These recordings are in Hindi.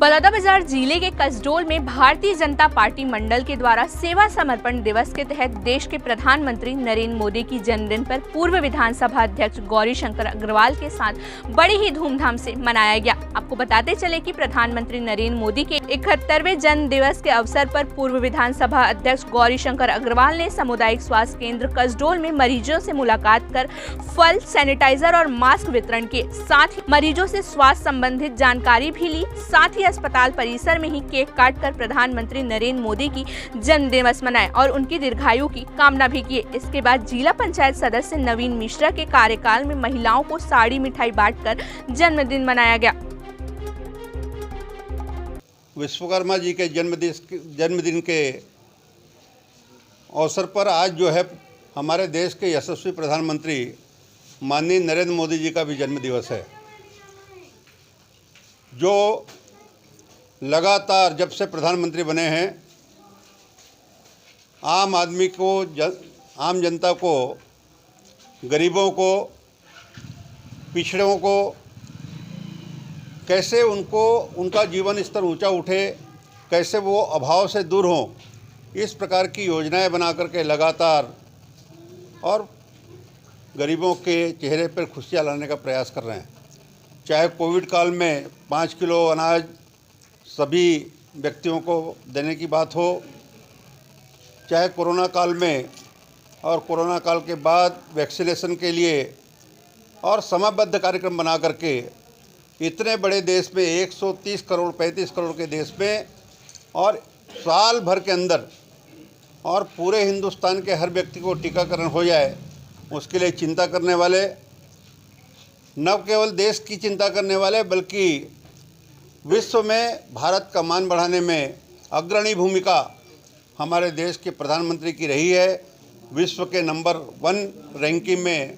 बलौदाबाजार जिले के कसडोल में भारतीय जनता पार्टी मंडल के द्वारा सेवा समर्पण दिवस के तहत देश के प्रधानमंत्री नरेंद्र मोदी की जन्मदिन पर पूर्व विधानसभा अध्यक्ष गौरीशंकर अग्रवाल के साथ बड़ी ही धूमधाम से मनाया गया। आपको बताते चले कि प्रधानमंत्री नरेंद्र मोदी के 71वें जन्म दिवस के अवसर पर पूर्व विधानसभा अध्यक्ष गौरीशंकर अग्रवाल ने सामुदायिक स्वास्थ्य केंद्र कसडोल में मरीजों से मुलाकात कर फल, सैनिटाइजर और मास्क वितरण किए। साथ ही मरीजों से स्वास्थ्य संबंधित जानकारी भी ली। साथ ही अस्पताल परिसर में ही केक काटकर प्रधानमंत्री नरेंद्र मोदी की जन्म दिवस मनाए और उनकी दीर्घायु की कामना भी की। इसके बाद जिला पंचायत सदस्य नवीन मिश्रा के कार्यकाल में महिलाओं को साड़ी मिठाई बांटकर जन्मदिन मनाया गया। विश्वकर्मा जी के जन्मदिन के अवसर पर आज जो है हमारे देश के यशस्वी प्रधानमंत्री माननीय नरेंद्र मोदी जी का भी जन्म दिवस है, जो लगातार जब से प्रधानमंत्री बने हैं आम आदमी को आम जनता को, गरीबों को, पिछड़ों को कैसे उनका जीवन स्तर ऊंचा उठे, कैसे वो अभाव से दूर हों, इस प्रकार की योजनाएं बना करके लगातार और गरीबों के चेहरे पर खुशियां लाने का प्रयास कर रहे हैं। चाहे कोविड काल में 5 किलो अनाज सभी व्यक्तियों को देने की बात हो, चाहे कोरोना काल में और कोरोना काल के बाद वैक्सीनेशन के लिए और समयबद्ध कार्यक्रम बना करके इतने बड़े देश में 130 करोड़ 35 करोड़ के देश में और साल भर के अंदर और पूरे हिंदुस्तान के हर व्यक्ति को टीकाकरण हो जाए, उसके लिए चिंता करने वाले, न केवल देश की चिंता करने वाले बल्कि विश्व में भारत का मान बढ़ाने में अग्रणी भूमिका हमारे देश के प्रधानमंत्री की रही है। विश्व के नंबर 1 रैंकिंग में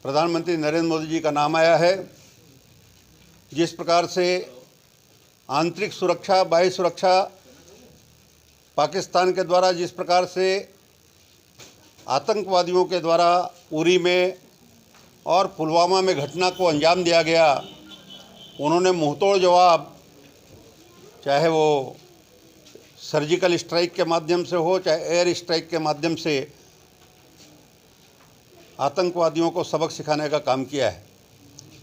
प्रधानमंत्री नरेंद्र मोदी जी का नाम आया है। जिस प्रकार से आंतरिक सुरक्षा, बाह्य सुरक्षा, पाकिस्तान के द्वारा जिस प्रकार से आतंकवादियों के द्वारा उरी में और पुलवामा में घटना को अंजाम दिया गया, उन्होंने मुंहतोड़ जवाब, चाहे वो सर्जिकल स्ट्राइक के माध्यम से हो, चाहे एयर स्ट्राइक के माध्यम से, आतंकवादियों को सबक सिखाने का काम किया है।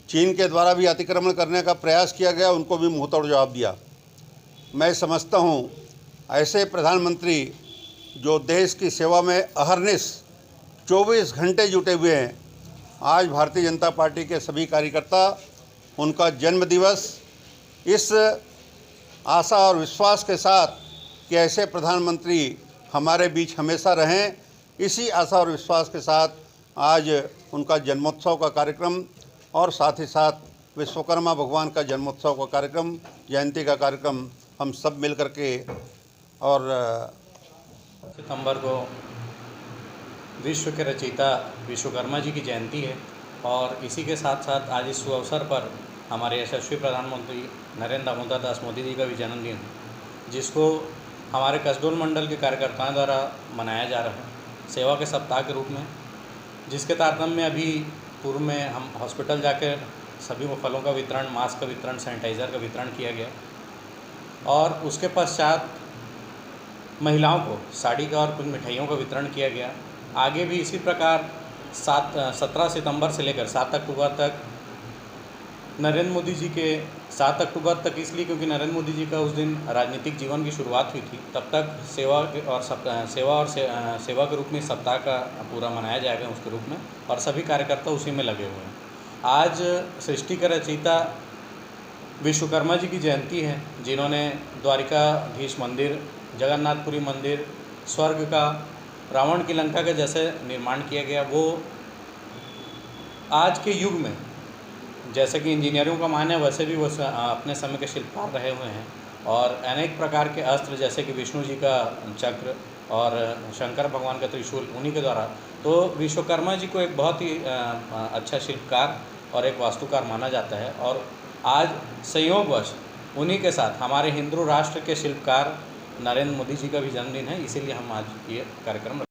चीन के द्वारा भी अतिक्रमण करने का प्रयास किया गया, उनको भी मुंहतोड़ जवाब दिया। मैं समझता हूँ ऐसे प्रधानमंत्री जो देश की सेवा में अहरनिश 24 घंटे जुटे हुए हैं, आज भारतीय जनता पार्टी के सभी कार्यकर्ता उनका जन्मदिवस इस आशा और विश्वास के साथ कि ऐसे प्रधानमंत्री हमारे बीच हमेशा रहें, इसी आशा और विश्वास के साथ आज उनका जन्मोत्सव का कार्यक्रम और साथ ही साथ विश्वकर्मा भगवान का जन्मोत्सव का कार्यक्रम, जयंती का कार्यक्रम हम सब मिल कर के और सितंबर को विश्व के रचयिता विश्वकर्मा जी की जयंती है और इसी के साथ साथ आज इस अवसर पर हमारे यशस्वी प्रधानमंत्री नरेंद्र दामोदर दास मोदी जी का भी जन्मदिन है, जिसको हमारे कसडोल मंडल के कार्यकर्ताओं द्वारा मनाया जा रहा है सेवा के सप्ताह के रूप में, जिसके तारतम्य में अभी पूर्व में हम हॉस्पिटल जाकर सभी को फलों का वितरण, मास्क का वितरण, सैनिटाइज़र का वितरण किया गया और उसके पश्चात महिलाओं को साड़ी का और कुछ मिठाइयों का वितरण किया गया। आगे भी इसी प्रकार 17 सितंबर से लेकर 7 अक्टूबर तक नरेंद्र मोदी जी के 7 अक्टूबर तक इसलिए क्योंकि नरेंद्र मोदी जी का उस दिन राजनीतिक जीवन की शुरुआत हुई थी, तब तक सेवा के रूप में सप्ताह का पूरा मनाया जाएगा उसके रूप में और सभी कार्यकर्ता उसी में लगे हुए हैं। आज सृष्टि के रचयिता विश्वकर्मा जी की जयंती है, जिन्होंने द्वारिकाधीश मंदिर, जगन्नाथपुरी मंदिर, स्वर्ग का, रावण की लंका के जैसे निर्माण किया गया, वो आज के युग में जैसे कि इंजीनियरों का मान है वैसे भी वो अपने समय के शिल्पकार रहे हुए हैं और अनेक प्रकार के अस्त्र जैसे कि विष्णु जी का चक्र और शंकर भगवान का त्रिशूल उन्हीं के द्वारा, तो विश्वकर्मा जी को एक बहुत ही अच्छा शिल्पकार और एक वास्तुकार माना जाता है और आज संयोगवश उन्हीं के साथ हमारे हिंदू राष्ट्र के शिल्पकार नरेंद्र मोदी जी का भी जन्मदिन है, इसीलिए हम आज ये कार्यक्रम